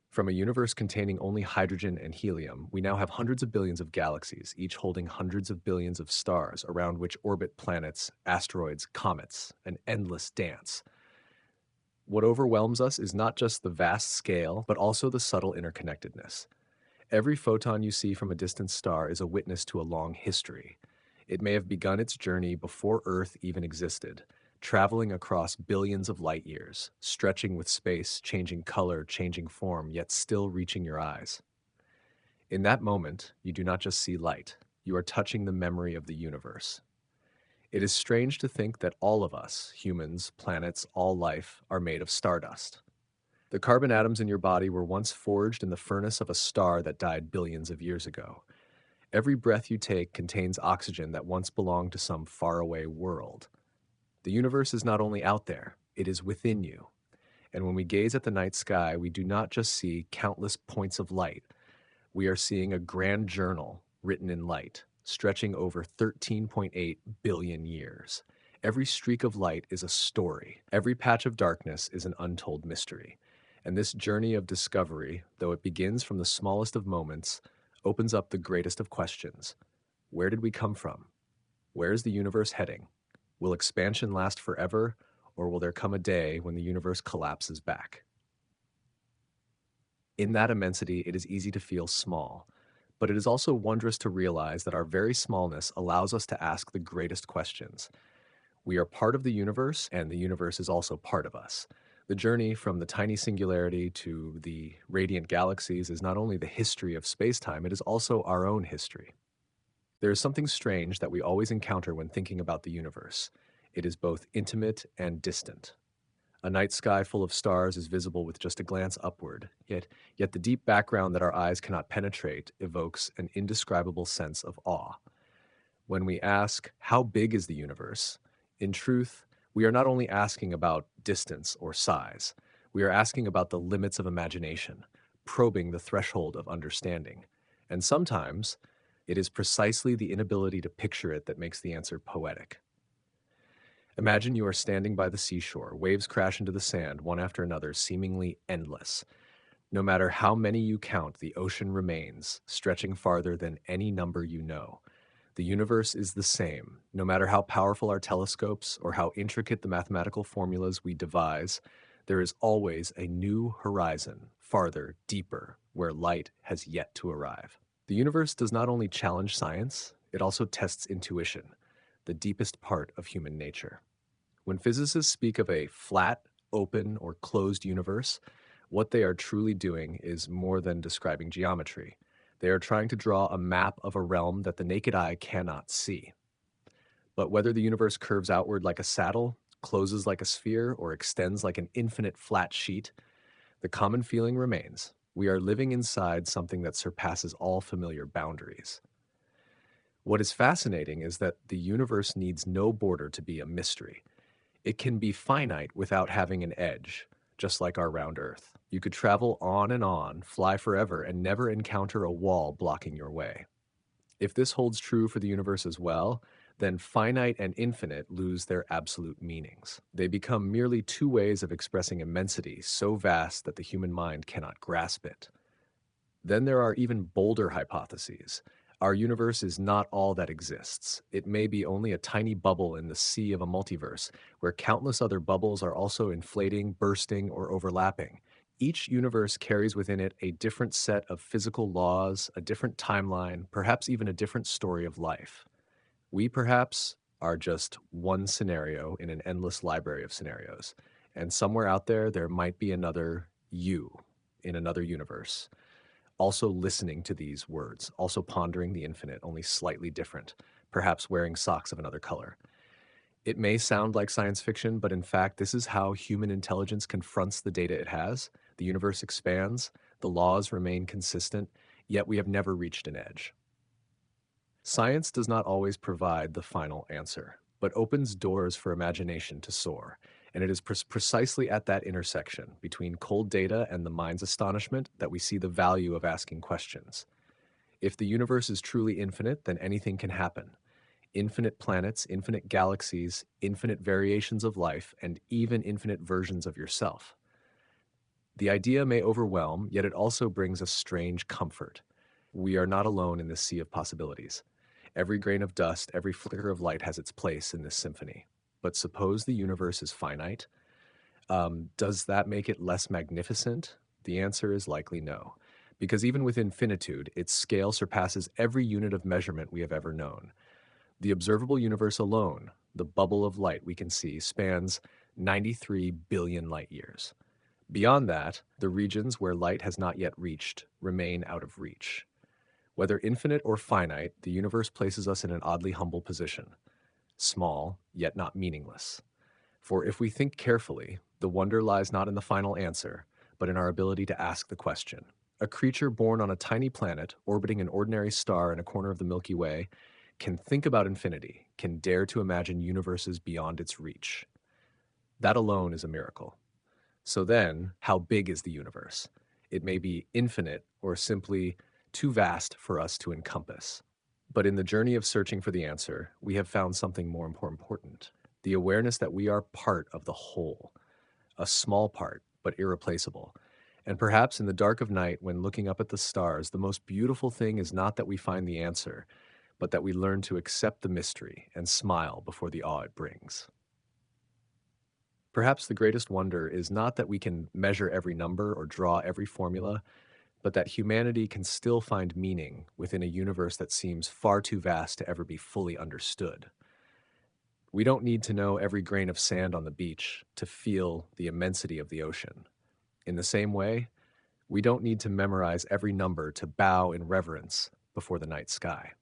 From a universe containing only hydrogen and helium, we now have hundreds of billions of galaxies, each holding hundreds of billions of stars around which orbit planets, asteroids, comets, an endless dance. What overwhelms us is not just the vast scale, but also the subtle interconnectedness. Every photon you see from a distant star is a witness to a long history. It may have begun its journey before Earth even existed, traveling across billions of light years, stretching with space, changing color, changing form, yet still reaching your eyes. In that moment, you do not just see light, you are touching the memory of the universe. It is strange to think that all of us, humans, planets, all life, are made of stardust. The carbon atoms in your body were once forged in the furnace of a star that died billions of years ago. Every breath you take contains oxygen that once belonged to some faraway world. The universe is not only out there, it is within you. And when we gaze at the night sky, we do not just see countless points of light. We are seeing a grand journal written in light, stretching over 13.8 billion years. Every streak of light is a story. Every patch of darkness is an untold mystery. And this journey of discovery, though it begins from the smallest of moments, opens up the greatest of questions. Where did we come from? Where is the universe heading? Will expansion last forever, or will there come a day when the universe collapses back? In that immensity, it is easy to feel small, but it is also wondrous to realize that our very smallness allows us to ask the greatest questions. We are part of the universe, and the universe is also part of us. The journey from the tiny singularity to the radiant galaxies is not only the history of space-time, it is also our own history. There is something strange that we always encounter when thinking about the universe. It is both intimate and distant. A night sky full of stars is visible with just a glance upward, yet the deep background that our eyes cannot penetrate evokes an indescribable sense of awe. When we ask, how big is the universe? In truth, we are not only asking about distance or size, we are asking about the limits of imagination, probing the threshold of understanding. And sometimes, it is precisely the inability to picture it that makes the answer poetic. Imagine you are standing by the seashore, waves crash into the sand, one after another, seemingly endless. No matter how many you count, the ocean remains, stretching farther than any number you know. The universe is the same. No matter how powerful our telescopes or how intricate the mathematical formulas we devise, there is always a new horizon, farther, deeper, where light has yet to arrive. The universe does not only challenge science, it also tests intuition, the deepest part of human nature. When physicists speak of a flat, open, or closed universe, what they are truly doing is more than describing geometry. They are trying to draw a map of a realm that the naked eye cannot see. But whether the universe curves outward like a saddle, closes like a sphere, or extends like an infinite flat sheet, the common feeling remains. We are living inside something that surpasses all familiar boundaries. What is fascinating is that the universe needs no border to be a mystery. It can be finite without having an edge, just like our round Earth. You could travel on and on, fly forever, and never encounter a wall blocking your way. If this holds true for the universe as well, then finite and infinite lose their absolute meanings. They become merely two ways of expressing immensity so vast that the human mind cannot grasp it. Then there are even bolder hypotheses. Our universe is not all that exists. It may be only a tiny bubble in the sea of a multiverse, where countless other bubbles are also inflating, bursting, or overlapping. Each universe carries within it a different set of physical laws, a different timeline, perhaps even a different story of life. We perhaps are just one scenario in an endless library of scenarios, and somewhere out there, there might be another you in another universe also listening to these words, also pondering the infinite, only slightly different, perhaps wearing socks of another color. It may sound like science fiction, but in fact, this is how human intelligence confronts the data it has. The universe expands, the laws remain consistent, yet we have never reached an edge. Science does not always provide the final answer, but opens doors for imagination to soar. And it is precisely at that intersection between cold data and the mind's astonishment that we see the value of asking questions. If the universe is truly infinite, then anything can happen. Infinite planets, infinite galaxies, infinite variations of life, and even infinite versions of yourself. The idea may overwhelm, yet it also brings a strange comfort. We are not alone in this sea of possibilities. Every grain of dust, every flicker of light has its place in this symphony. But suppose the universe is finite. Does that make it less magnificent? The answer is likely no. Because even with infinitude, its scale surpasses every unit of measurement we have ever known. The observable universe alone, the bubble of light we can see, spans 93 billion light years. Beyond that, the regions where light has not yet reached remain out of reach. Whether infinite or finite, the universe places us in an oddly humble position. Small, yet not meaningless. For if we think carefully, the wonder lies not in the final answer, but in our ability to ask the question. A creature born on a tiny planet, orbiting an ordinary star in a corner of the Milky Way, can think about infinity, can dare to imagine universes beyond its reach. That alone is a miracle. So then, how big is the universe? It may be infinite or simply too vast for us to encompass. But in the journey of searching for the answer, we have found something more important: the awareness that we are part of the whole, a small part, but irreplaceable. And perhaps in the dark of night, when looking up at the stars, the most beautiful thing is not that we find the answer, but that we learn to accept the mystery and smile before the awe it brings. Perhaps the greatest wonder is not that we can measure every number or draw every formula, but that humanity can still find meaning within a universe that seems far too vast to ever be fully understood. We don't need to know every grain of sand on the beach to feel the immensity of the ocean. In the same way, we don't need to memorize every number to bow in reverence before the night sky.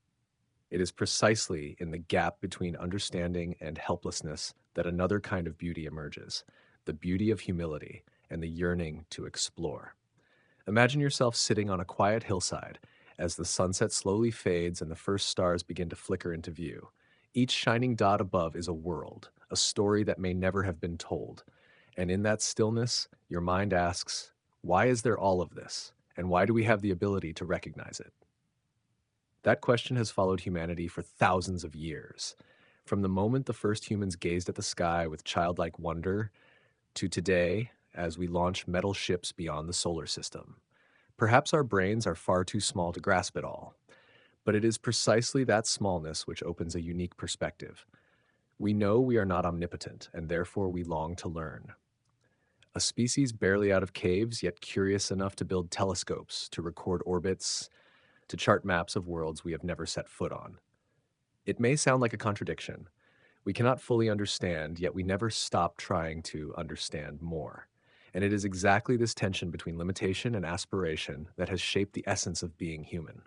It is precisely in the gap between understanding and helplessness that another kind of beauty emerges: the beauty of humility and the yearning to explore. Imagine yourself sitting on a quiet hillside as the sunset slowly fades and the first stars begin to flicker into view. Each shining dot above is a world, a story that may never have been told. And in that stillness, your mind asks, why is there all of this? And why do we have the ability to recognize it? That question has followed humanity for thousands of years. From the moment the first humans gazed at the sky with childlike wonder to today, as we launch metal ships beyond the solar system. Perhaps our brains are far too small to grasp it all, but it is precisely that smallness which opens a unique perspective. We know we are not omnipotent, and therefore we long to learn. A species barely out of caves, yet curious enough to build telescopes, to record orbits, to chart maps of worlds we have never set foot on. It may sound like a contradiction. We cannot fully understand, yet we never stop trying to understand more. And it is exactly this tension between limitation and aspiration that has shaped the essence of being human.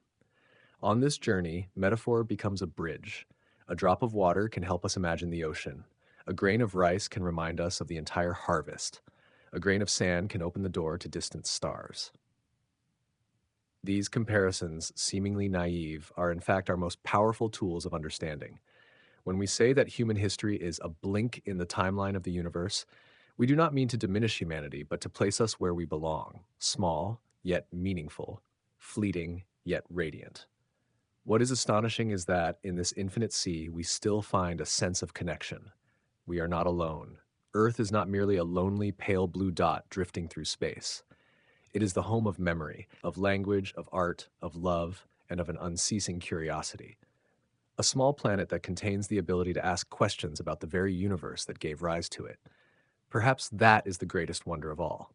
On this journey, metaphor becomes a bridge. A drop of water can help us imagine the ocean. A grain of rice can remind us of the entire harvest. A grain of sand can open the door to distant stars. These comparisons, seemingly naive, are in fact our most powerful tools of understanding. When we say that human history is a blink in the timeline of the universe, we do not mean to diminish humanity, but to place us where we belong: small, yet meaningful; fleeting, yet radiant. What is astonishing is that, in this infinite sea, we still find a sense of connection. We are not alone. Earth is not merely a lonely, pale blue dot drifting through space. It is the home of memory, of language, of art, of love, and of an unceasing curiosity. A small planet that contains the ability to ask questions about the very universe that gave rise to it. Perhaps that is the greatest wonder of all.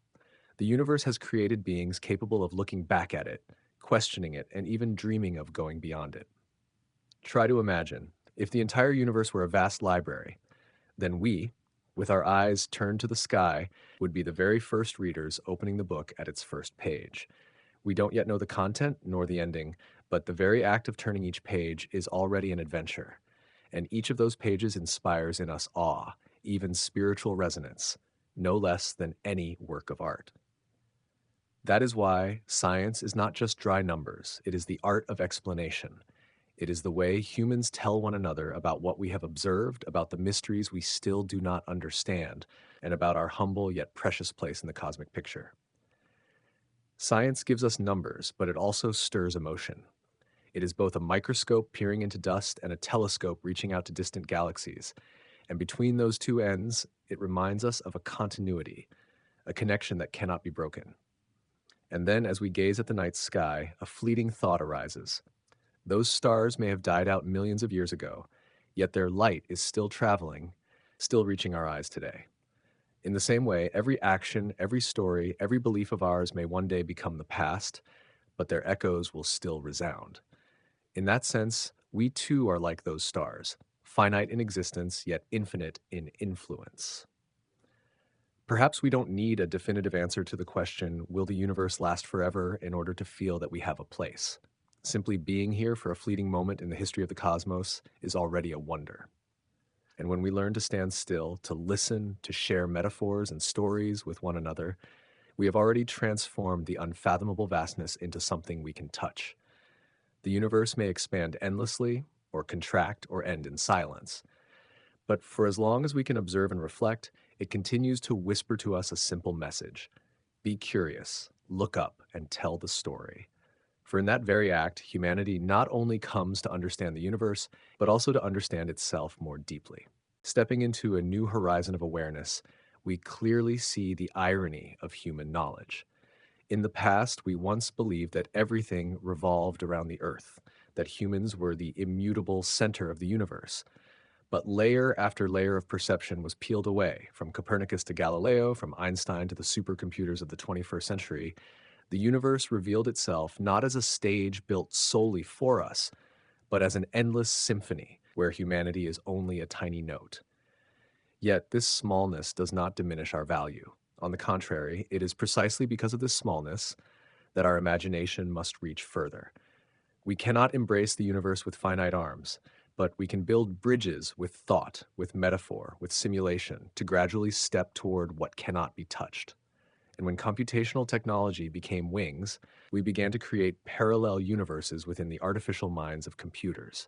The universe has created beings capable of looking back at it, questioning it, and even dreaming of going beyond it. Try to imagine, if the entire universe were a vast library, then we, with our eyes turned to the sky, would be the very first readers opening the book at its first page. We don't yet know the content nor the ending, but the very act of turning each page is already an adventure. And each of those pages inspires in us awe, even spiritual resonance, no less than any work of art. That is why science is not just dry numbers, it is the art of explanation. It is the way humans tell one another about what we have observed, about the mysteries we still do not understand, and about our humble yet precious place in the cosmic picture. Science gives us numbers, but it also stirs emotion. It is both a microscope peering into dust and a telescope reaching out to distant galaxies. And between those two ends, it reminds us of a continuity, a connection that cannot be broken. And then, as we gaze at the night sky, a fleeting thought arises. Those stars may have died out millions of years ago, yet their light is still traveling, still reaching our eyes today. In the same way, every action, every story, every belief of ours may one day become the past, but their echoes will still resound. In that sense, we too are like those stars, finite in existence, yet infinite in influence. Perhaps we don't need a definitive answer to the question, will the universe last forever, in order to feel that we have a place. Simply being here for a fleeting moment in the history of the cosmos is already a wonder. And when we learn to stand still, to listen, to share metaphors and stories with one another, we have already transformed the unfathomable vastness into something we can touch. The universe may expand endlessly, or contract or end in silence. But for as long as we can observe and reflect, it continues to whisper to us a simple message: be curious, look up, and tell the story. For in that very act, humanity not only comes to understand the universe, but also to understand itself more deeply. Stepping into a new horizon of awareness, we clearly see the irony of human knowledge. In the past, we once believed that everything revolved around the Earth, that humans were the immutable center of the universe. But layer after layer of perception was peeled away, from Copernicus to Galileo, from Einstein to the supercomputers of the 21st century. The universe revealed itself not as a stage built solely for us, but as an endless symphony where humanity is only a tiny note. Yet this smallness does not diminish our value. On the contrary, it is precisely because of this smallness that our imagination must reach further. We cannot embrace the universe with finite arms, but we can build bridges with thought, with metaphor, with simulation to gradually step toward what cannot be touched. And when computational technology became wings, we began to create parallel universes within the artificial minds of computers.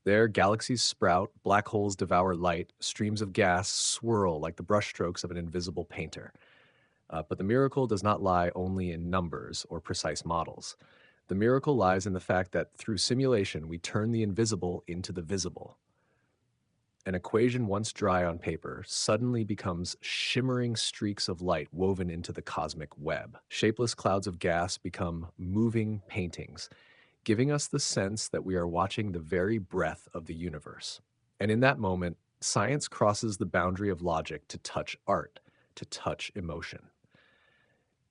There, galaxies sprout, black holes devour light, streams of gas swirl like the brushstrokes of an invisible painter. But the miracle does not lie only in numbers or precise models. The miracle lies in the fact that through simulation, we turn the invisible into the visible. An equation once dry on paper suddenly becomes shimmering streaks of light woven into the cosmic web. Shapeless clouds of gas become moving paintings, giving us the sense that we are watching the very breath of the universe. And in that moment, science crosses the boundary of logic to touch art, to touch emotion.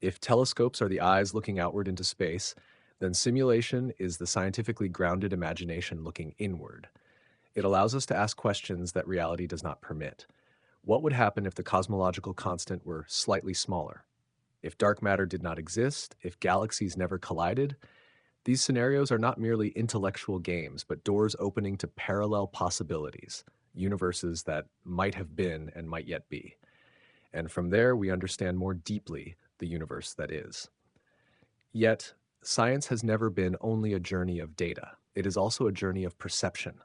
If telescopes are the eyes looking outward into space, then simulation is the scientifically grounded imagination looking inward. It allows us to ask questions that reality does not permit. What would happen if the cosmological constant were slightly smaller? If dark matter did not exist? If galaxies never collided? These scenarios are not merely intellectual games, but doors opening to parallel possibilities, universes that might have been and might yet be. And from there, we understand more deeply the universe that is. Yet, science has never been only a journey of data. It is also a journey of perception.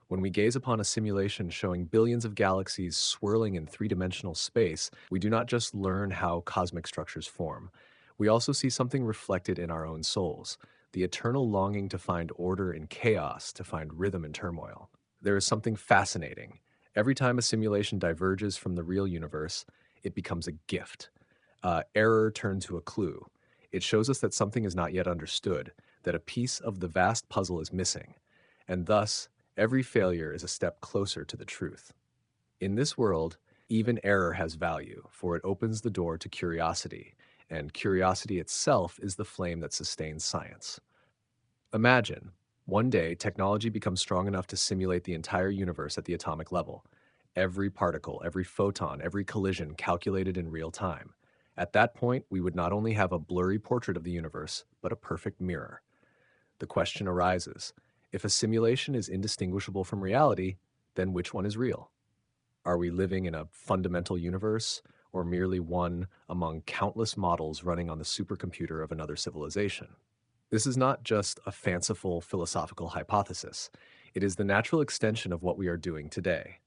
When we gaze upon a simulation showing billions of galaxies swirling in three-dimensional space, we do not just learn how cosmic structures form. We also see something reflected in our own souls, the eternal longing to find order in chaos, to find rhythm in turmoil. There is something fascinating. Every time a simulation diverges from the real universe, it becomes a gift. Error turned to a clue. It shows us that something is not yet understood, that a piece of the vast puzzle is missing, and thus, every failure is a step closer to the truth. In this world, even error has value, for it opens the door to curiosity, and curiosity itself is the flame that sustains science. Imagine, one day, technology becomes strong enough to simulate the entire universe at the atomic level. Every particle, every photon, every collision calculated in real time. At that point, we would not only have a blurry portrait of the universe, but a perfect mirror. The question arises: if a simulation is indistinguishable from reality, then which one is real? Are we living in a fundamental universe, or merely one among countless models running on the supercomputer of another civilization? This is not just a fanciful philosophical hypothesis. It is the natural extension of what we are doing today.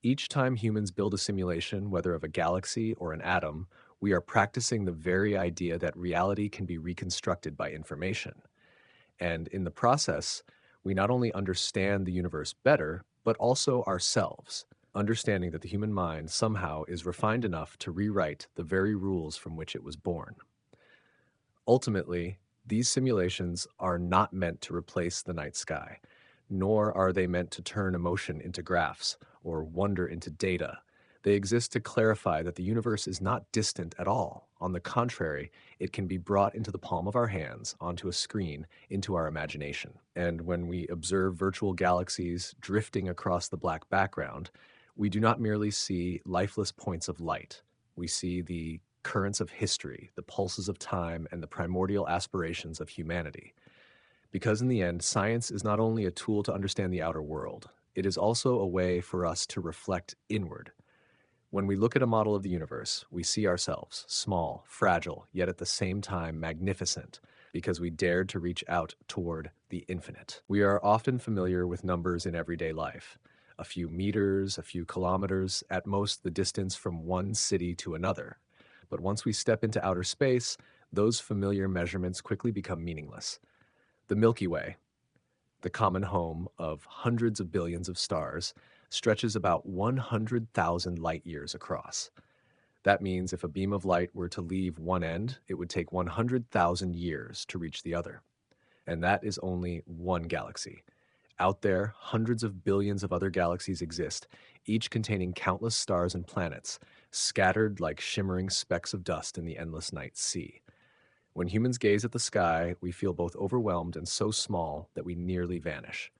Each time humans build a simulation, whether of a galaxy or an atom, we are practicing the very idea that reality can be reconstructed by information. And in the process, we not only understand the universe better, but also ourselves, understanding that the human mind somehow is refined enough to rewrite the very rules from which it was born. Ultimately, these simulations are not meant to replace the night sky, nor are they meant to turn emotion into graphs or wonder into data. They exist to clarify that the universe is not distant at all. On the contrary, it can be brought into the palm of our hands, onto a screen, into our imagination. And when we observe virtual galaxies drifting across the black background, we do not merely see lifeless points of light. We see the currents of history, the pulses of time, and the primordial aspirations of humanity. Because in the end, science is not only a tool to understand the outer world, it is also a way for us to reflect inward. When we look at a model of the universe, we see ourselves, small, fragile, yet at the same time magnificent, because we dared to reach out toward the infinite. We are often familiar with numbers in everyday life. A few meters, a few kilometers, at most the distance from one city to another. But once we step into outer space, those familiar measurements quickly become meaningless. The Milky Way, the common home of hundreds of billions of stars, stretches about 100,000 light years across. That means if a beam of light were to leave one end, it would take 100,000 years to reach the other. And that is only one galaxy. Out there, hundreds of billions of other galaxies exist, each containing countless stars and planets, scattered like shimmering specks of dust in the endless night sea. When humans gaze at the sky, we feel both overwhelmed and so small that we nearly vanish.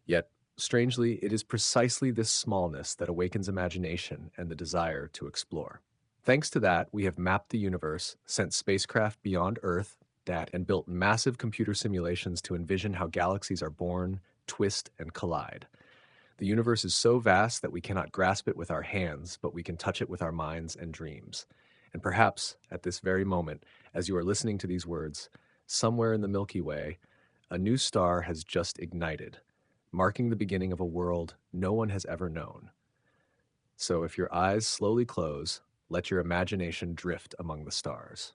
Yet, strangely, it is precisely this smallness that awakens imagination and the desire to explore. Thanks to that, we have mapped the universe, sent spacecraft beyond Earth, and built massive computer simulations to envision how galaxies are born, twist, and collide. The universe is so vast that we cannot grasp it with our hands, but we can touch it with our minds and dreams. And perhaps, at this very moment, as you are listening to these words, somewhere in the Milky Way, a new star has just ignited, marking the beginning of a world no one has ever known. So if your eyes slowly close, let your imagination drift among the stars.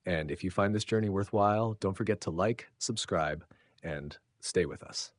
And if you find this journey worthwhile, don't forget to like, subscribe, and stay with us.